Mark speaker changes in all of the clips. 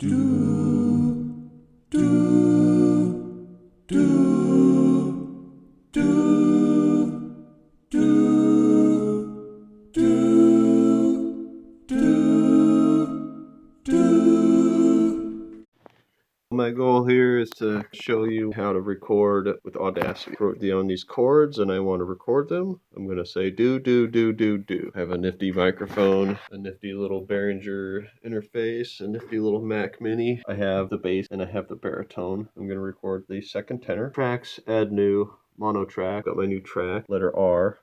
Speaker 1: My goal here is to show you how to record with Audacity. On these chords, and I want to record them. I'm going to say do, do, do, do, do. I have a nifty microphone, a nifty little Behringer interface, a nifty little Mac Mini. I have the bass and I have the baritone. I'm going to record the second tenor. Tracks, add new, mono track. Got my new track, letter R.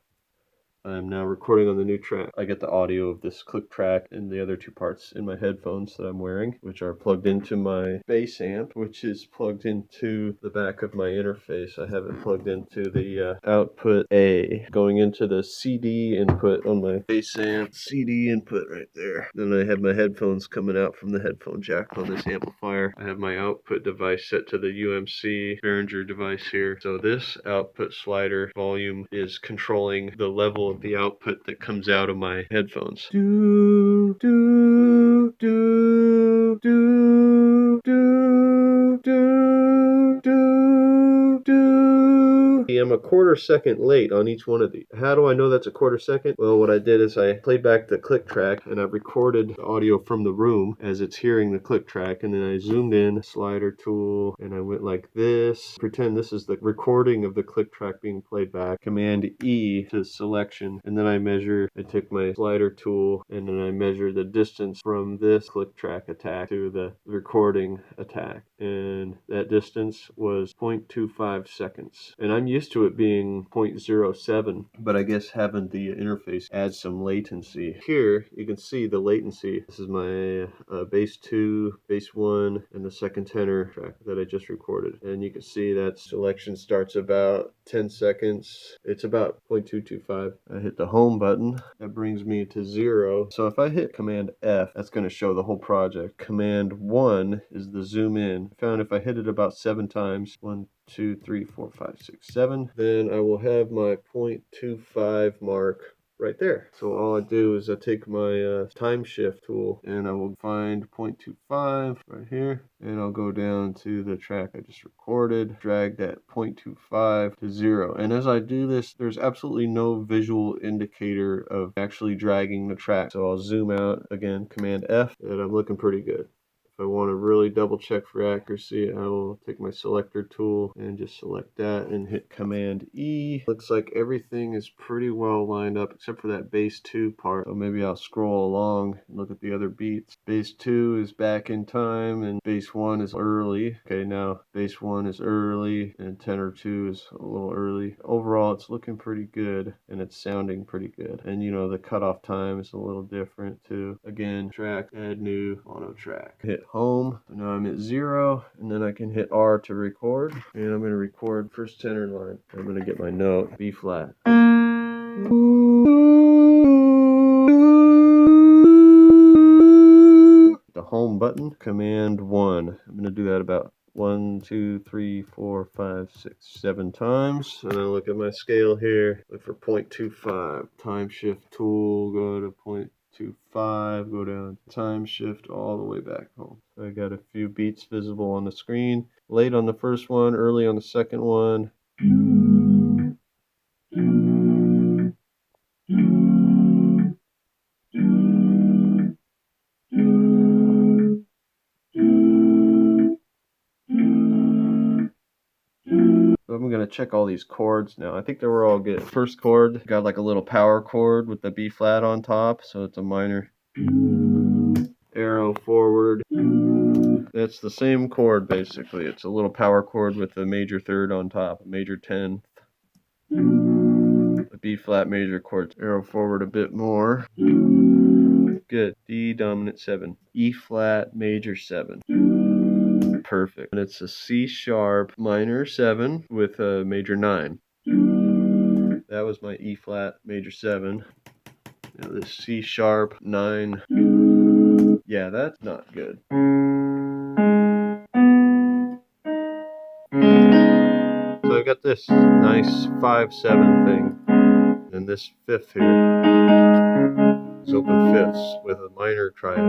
Speaker 1: I'm now recording on the new track. I get the audio of this click track and the other two parts in my headphones that I'm wearing, which are plugged into my bass amp, which is plugged into the back of my interface. I have it plugged into the output A, going into the CD input on my bass amp. CD input right there. Then I have my headphones coming out from the headphone jack on this amplifier. I have my output device set to the UMC Behringer device here. So this output slider volume is controlling the level of the output that comes out of my headphones. Do, do, do, do, do, do, do, do. I'm a quarter second late on each one of these. How do I know that's a quarter second? Well, what I did is I played back the click track and I recorded the audio from the room as it's hearing the click track, and then I zoomed in, slider tool, and I went like this. Pretend this is the recording of the click track being played back. Command E to selection, and then I took my slider tool and then I measure the distance from this click track attack to the recording attack, and that distance was 0.25 seconds. And I'm used to it being 0.07, but I guess having the interface add some latency. Here you can see the latency. This is my bass 2, bass 1, and the second tenor track that I just recorded, and you can see that selection starts about 10 seconds. It's about 0.225. I hit the home button. That brings me to 0. So if I hit Command F, that's going to show the whole project. Command 1 is the zoom in. I found if I hit it about 7 times, 1, 2, 3, 4, 5, 6, 7, then I will have my 0.25 mark right there. So all I do is I take my time shift tool and I will find 0.25 right here, and I'll go down to the track I just recorded, drag that 0.25 to 0. And as I do this, there's absolutely no visual indicator of actually dragging the track. So I'll zoom out again, Command F, and I'm looking pretty good. If I want to really double check for accuracy, I will take my selector tool and just select that and hit Command E. Looks like everything is pretty well lined up except for that bass 2 part. So maybe I'll scroll along and look at the other beats. Bass 2 is back in time and bass 1 is early. Okay, now bass 1 is early and tenor 2 is a little early. Overall, it's looking pretty good and it's sounding pretty good. And you know, the cutoff time is a little different too. Again, track, add new, mono track. Hit home. So now I'm at 0, and then I can hit R to record, and I'm going to record first tenor line. I'm going to get my note, B flat. The home button, Command 1. I'm going to do that about 1, 2, 3, 4, 5, 6, 7 times. And I'll look at my scale here, look for 0.25. Time shift tool, go to 0.25, go down, time shift all the way back home. So I got a few beats visible on the screen. Late on the first one, early on the second one. So I'm going to check all these chords now. I think they were all good. First chord, got like a little power chord with the B flat on top, so it's a minor. Arrow forward. That's the same chord basically. It's a little power chord with a major third on top, a major 10th. A B flat major chord. Arrow forward a bit more. Good. D dominant 7. E flat major 7. Perfect. And it's a C sharp minor 7 with a major 9. That was my E flat major 7. Now this C sharp 9. Yeah, that's not good. So I got this nice 5/7 thing, and this fifth here is open fifths with a minor triad.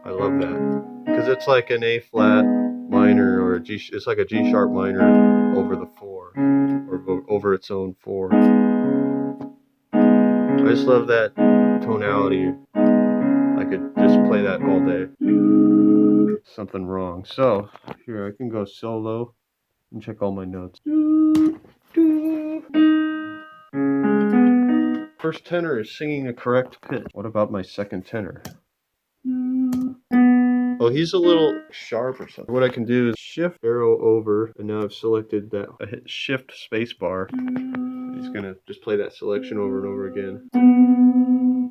Speaker 1: I love that. Because it's like an A flat minor or a G, it's like a G sharp minor over the 4, or over its own 4. I just love that tonality. I could just play that all day. Something wrong. So, here I can go solo and check all my notes. First tenor is singing a correct pitch. What about my second tenor? Oh, he's a little sharp or something. What I can do is shift arrow over, and now I've selected that. I hit shift space bar. He's gonna just play that selection over and over again.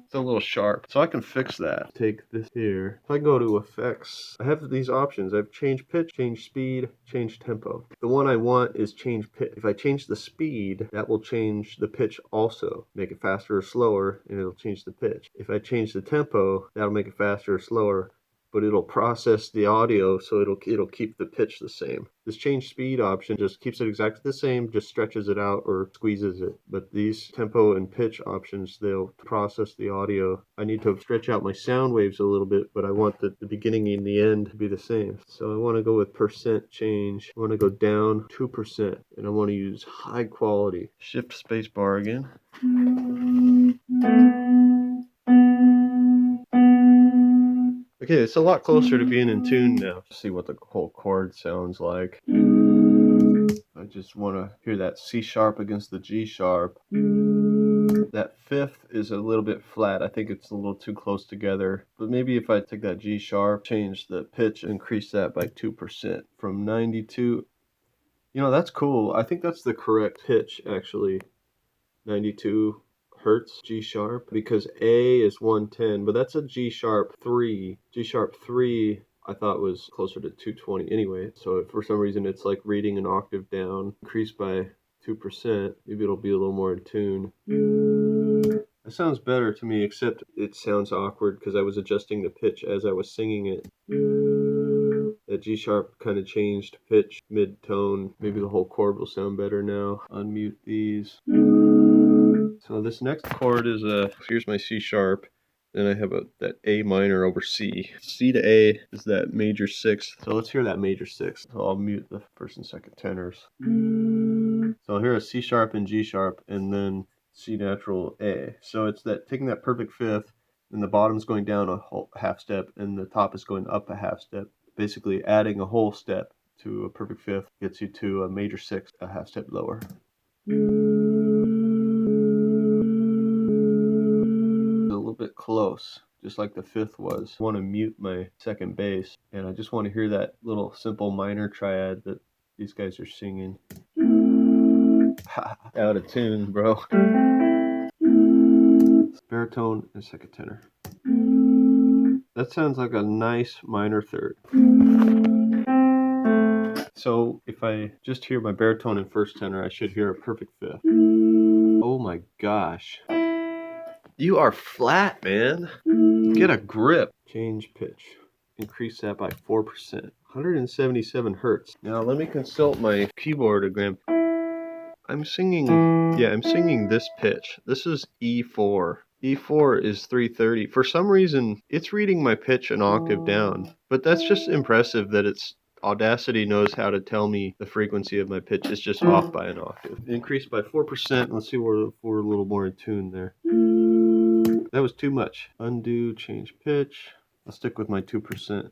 Speaker 1: It's a little sharp, so I can fix that. Take this here. If I go to effects, I have these options. I have change pitch, change speed, change tempo. The one I want is change pitch. If I change the speed, that will change the pitch also. Make it faster or slower, and it'll change the pitch. If I change the tempo, that'll make it faster or slower, but it'll process the audio, so it'll keep the pitch the same. This change speed option just keeps it exactly the same, just stretches it out or squeezes it. But these tempo and pitch options, they'll process the audio. I need to stretch out my sound waves a little bit, but I want the beginning and the end to be the same. So I want to go with percent change. I want to go down 2%, and I want to use high quality. Shift space bar again. Okay, it's a lot closer to being in tune now. See what the whole chord sounds like. I just want to hear that C sharp against the G sharp. That fifth is a little bit flat. I think it's a little too close together. But maybe if I take that G sharp, change the pitch, increase that by 2% from 92. You know, that's cool. I think that's the correct pitch, actually. 92 hertz G sharp, because A is 110, but that's a G sharp 3. G sharp 3 I thought was closer to 220 anyway, so if for some reason it's like reading an octave down, increased by 2%, maybe it'll be a little more in tune. It sounds better to me, except it sounds awkward because I was adjusting the pitch as I was singing it. That G sharp kind of changed pitch mid-tone. Maybe the whole chord will sound better now. Unmute these. So this next chord is here's my C sharp. Then I have that A minor over C. C to A is that major sixth. So let's hear that major sixth. So I'll mute the first and second tenors. So I'll hear a C sharp and G sharp, and then C natural A. So it's that taking that perfect fifth, and the bottom's going down a whole half step, and the top is going up a half step. Basically adding a whole step to a perfect fifth gets you to a major sixth a half step lower. A little bit close, just like the fifth was. I want to mute my second bass, and I just want to hear that little simple minor triad that these guys are singing. Out of tune, bro. Baritone and second tenor. That sounds like a nice minor third. So if I just hear my baritone and first tenor, I should hear a perfect fifth. Oh my gosh. You are flat, man. Get a grip. Change pitch. Increase that by 4%. 177 hertz. Now let me consult my keyboardogram. I'm singing this pitch. This is E4. E4 is 330. For some reason, it's reading my pitch an octave down. But that's just impressive that Audacity knows how to tell me the frequency of my pitch is just off by an octave. Increased by 4%. Let's see where we're a little more in tune there. That was too much. Undo, change pitch. I'll stick with my 2%.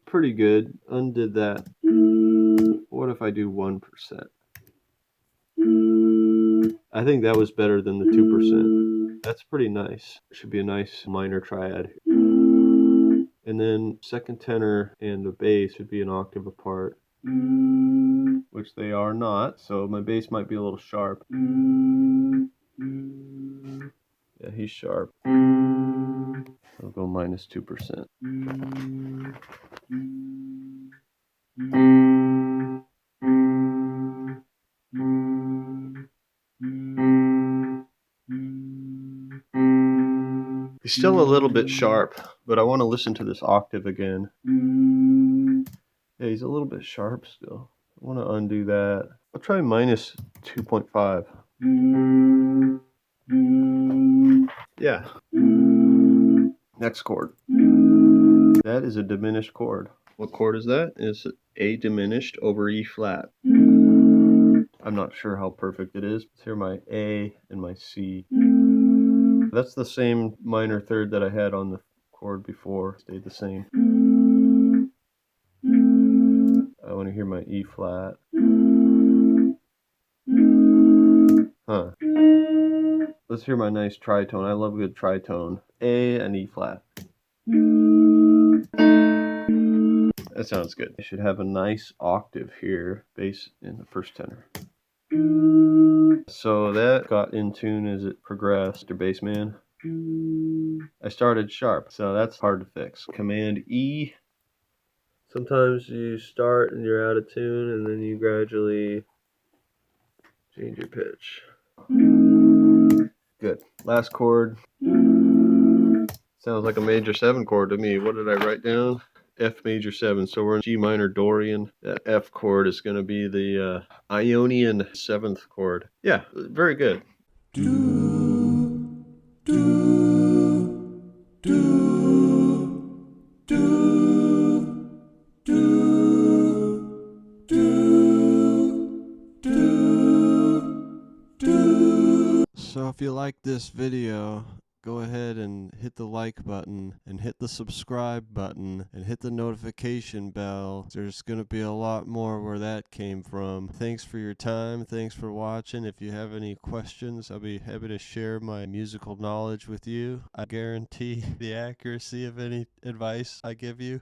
Speaker 1: Pretty good. Undid that. What if I do 1%? I think that was better than the 2%. That's pretty nice. Should be a nice minor triad. And then second tenor and the bass would be an octave apart, which they are not, so my bass might be a little sharp. Yeah, he's sharp. I'll go minus 2%. He's still a little bit sharp, but I want to listen to this octave again. Yeah, he's a little bit sharp still. I want to undo that. I'll try minus 2.5. Yeah. Next chord. That is a diminished chord. What chord is that? It's A diminished over E flat. I'm not sure how perfect it is. Let's hear my A and my C. That's the same minor third that I had on the chord before. Stayed the same. I want to hear my E flat. Huh. Let's hear my nice tritone. I love a good tritone. A and E flat. That sounds good. I should have a nice octave here, bass in the first tenor. So that got in tune as it progressed, your bass man. I started sharp, so that's hard to fix. Command E. Sometimes you start and you're out of tune, and then you gradually change your pitch. Good. Last chord. Sounds like a major 7 chord to me. What did I write down? F major 7. So we're in G minor Dorian. That F chord is going to be the Ionian 7th chord. Yeah, very good.
Speaker 2: So if you like this video, go ahead and hit the like button and hit the subscribe button and hit the notification bell. There's going to be a lot more where that came from. Thanks for your time. Thanks for watching. If you have any questions, I'll be happy to share my musical knowledge with you. I guarantee the accuracy of any advice I give you.